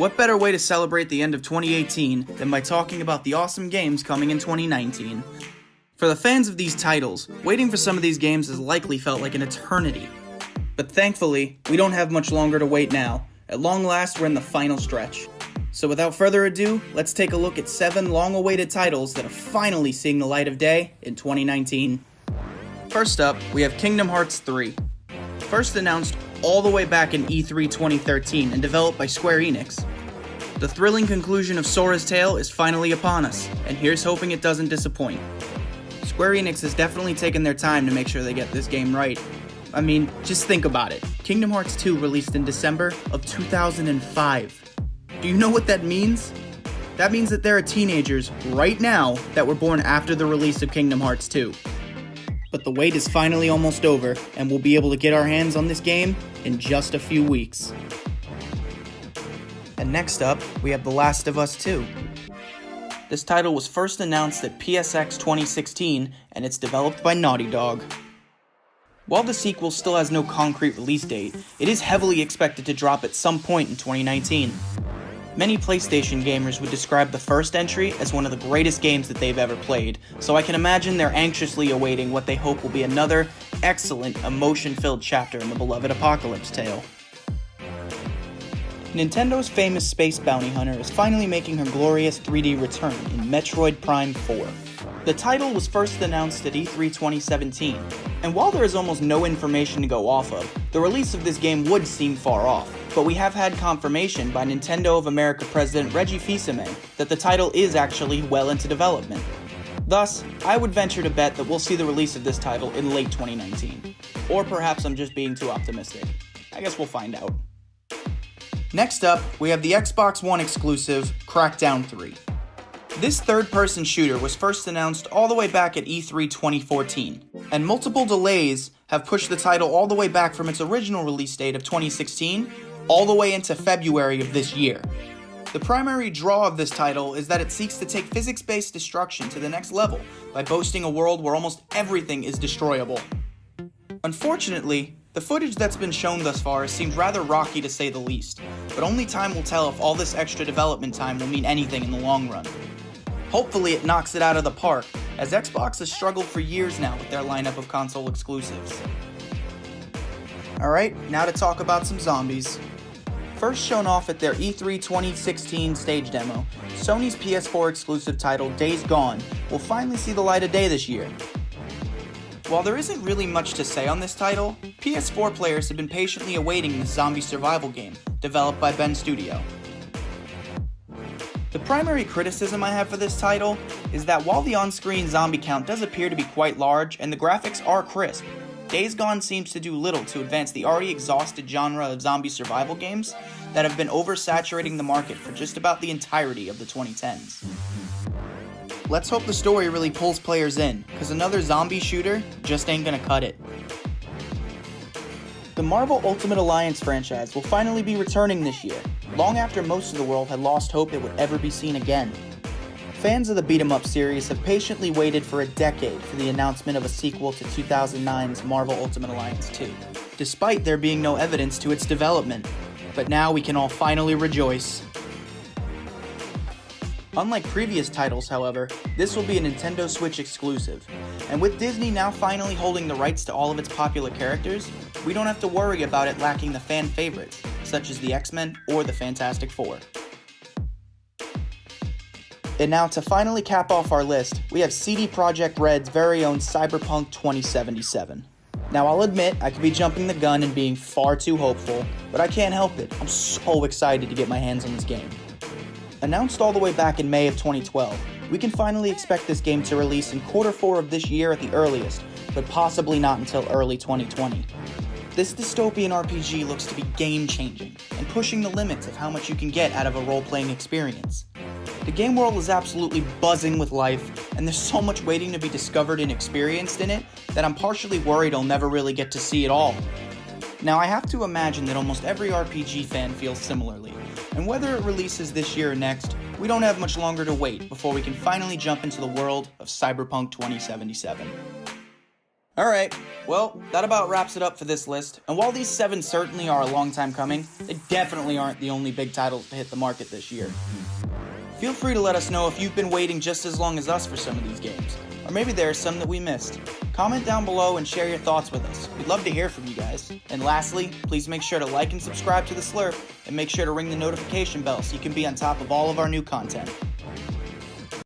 What better way to celebrate the end of 2018 than by talking about the awesome games coming in 2019? For the fans of these titles, waiting for some of these games has likely felt like an eternity. But thankfully, we don't have much longer to wait now. At long last, we're in the final stretch. So without further ado, let's take a look at 7 long-awaited titles that are finally seeing the light of day in 2019. First up, we have Kingdom Hearts III. First announced all the way back in E3 2013 and developed by Square Enix. The thrilling conclusion of Sora's tale is finally upon us, and here's hoping it doesn't disappoint. Square Enix has definitely taken their time to make sure they get this game right. I mean, just think about it. Kingdom Hearts 2 released in December of 2005. Do you know what that means? That means that there are teenagers right now that were born after the release of Kingdom Hearts 2. But the wait is finally almost over, and we'll be able to get our hands on this game in just a few weeks. And next up, we have The Last of Us 2. This title was first announced at PSX 2016, and it's developed by Naughty Dog. While the sequel still has no concrete release date, it is heavily expected to drop at some point in 2019. Many PlayStation gamers would describe the first entry as one of the greatest games that they've ever played, so I can imagine they're anxiously awaiting what they hope will be another excellent, emotion-filled chapter in the beloved Apocalypse tale. Nintendo famous space bounty hunter is finally making her glorious 3D return in Metroid Prime 4. The title was first announced at E3 2017, and while there is almost no information to go off of, the release of this game would seem far off, but we have had confirmation by Nintendo of America President Reggie Fils-Aimé that the title is actually well into development. Thus, I would venture to bet that we'll see the release of this title in late 2019. Or perhaps I'm just being too optimistic. I guess we'll find out. Next up, we have the Xbox One exclusive, Crackdown III. This third-person shooter was first announced all the way back at E3 2014, and multiple delays have pushed the title all the way back from its original release date of 2016 all the way into February of this year. The primary draw of this title is that it seeks to take physics-based destruction to the next level by boasting a world where almost everything is destroyable. Unfortunately, the footage that's been shown thus far seems rather rocky to say the least, but only time will tell if all this extra development time will mean anything in the long run. Hopefully it knocks it out of the park, as Xbox has struggled for years now with their lineup of console exclusives. Alright, now to talk about some zombies. First shown off at their E3 2016 stage demo, Sony's PS4 exclusive title Days Gone will finally see the light of day this year. While there isn't really much to say on this title, PS4 players have been patiently awaiting this zombie survival game, developed by Ben Studio. The primary criticism I have for this title is that while the on-screen zombie count does appear to be quite large and the graphics are crisp, Days Gone seems to do little to advance the already exhausted genre of zombie survival games that have been oversaturating the market for just about the entirety of the 2010s. Let's hope the story really pulls players in, because another zombie shooter just ain't gonna cut it. The Marvel Ultimate Alliance franchise will finally be returning this year, long after most of the world had lost hope it would ever be seen again. Fans of the beat-em-up series have patiently waited for a decade for the announcement of a sequel to 2009's Marvel Ultimate Alliance 2, despite there being no evidence to its development. But now we can all finally rejoice. Unlike previous titles, however, this will be a Nintendo Switch exclusive, and with Disney now finally holding the rights to all of its popular characters, we don't have to worry about it lacking the fan favorites, such as the X-Men or the Fantastic Four. And now to finally cap off our list, we have CD Projekt Red's very own Cyberpunk 2077. Now I'll admit, I could be jumping the gun and being far too hopeful, but I can't help it. I'm so excited to get my hands on this game. Announced all the way back in May of 2012, we can finally expect this game to release in Q4 of this year at the earliest, but possibly not until early 2020. This dystopian RPG looks to be game-changing, and pushing the limits of how much you can get out of a role-playing experience. The game world is absolutely buzzing with life, and there's so much waiting to be discovered and experienced in it that I'm partially worried I'll never really get to see it all. Now I have to imagine that almost every RPG fan feels similarly, and whether it releases this year or next, we don't have much longer to wait before we can finally jump into the world of Cyberpunk 2077. Alright, well, that about wraps it up for this list, and while these 7 certainly are a long time coming, they definitely aren't the only big titles to hit the market this year. Feel free to let us know if you've been waiting just as long as us for some of these games, or maybe there are some that we missed. Comment down below and share your thoughts with us. We'd love to hear from you guys. And lastly, please make sure to like and subscribe to the Slurp, and make sure to ring the notification bell so you can be on top of all of our new content.